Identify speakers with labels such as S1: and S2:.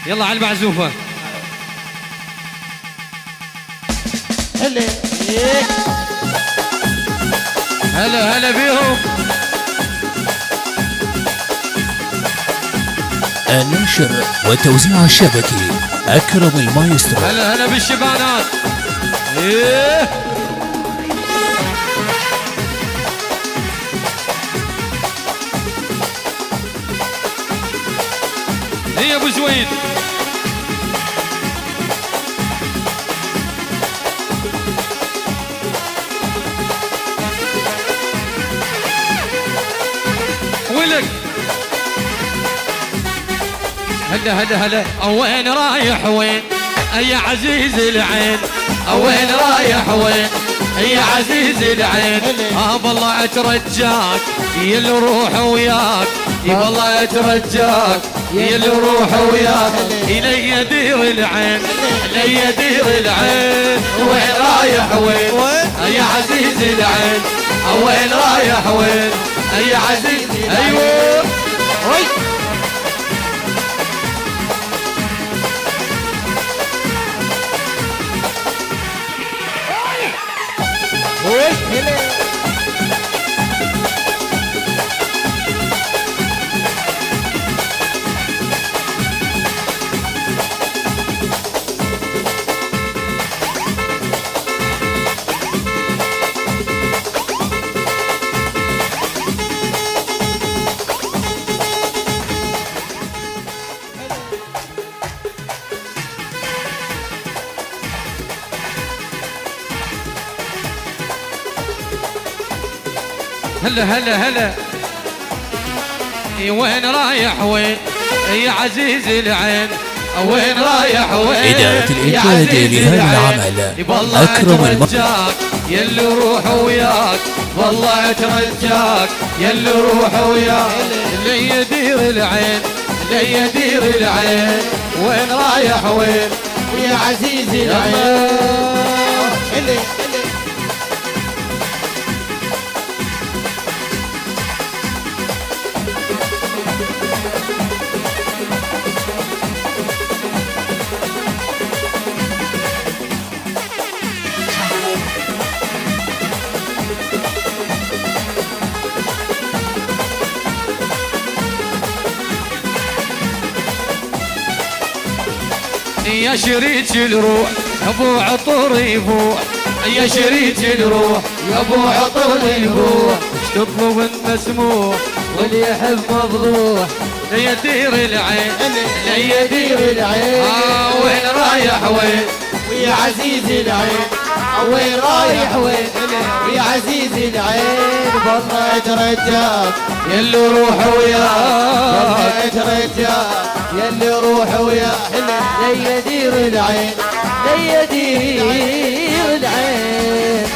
S1: يلا على المعزوفة. هلا هلا بيهم.
S2: النشر والتوزيع الشبكي أكرم المايسترو.
S1: هلا هلا بالشبانات. ايه هي ابو زويد. ولك هلا هلا هلا. وين رايح وين يا عزيز العين؟ وين رايح وين يا عزيز العين؟ بالله اترجاك يل روح وياك، والله اترجاك يل روح وياك. الي يدير العين الي يدير العين. وين رايح وين يا عزيز العين؟ وين رايح وين يا عزيز؟ ايوه هلا هلا هلا. وين رايح وين يا عزيز العين؟ وين رايح وين
S2: إدارة الإنتاج لهذا العمل أكرم
S1: المرجاك يلي روح وياك، والله اترجاك يلي روح وياك. اللي يدير العين اللي يدير العين. وين رايح وين
S3: يا عزيز العين؟
S1: يا شريك الروح ابو عطر يفوح، يا شريك الروح يا ابو عطر يفوح. تطلب المسموح
S3: واللي يحب مفضوح.
S1: يدير العين
S3: يدير العين.
S1: وين رايح وين
S3: ويا عزيز العين؟ وين رايح وين ويا عزيز العين؟ والله اترجاك
S1: يلي روح وياك،
S3: والله اترجاك يلي روح وياك. لي يدير العين لي يدير العين.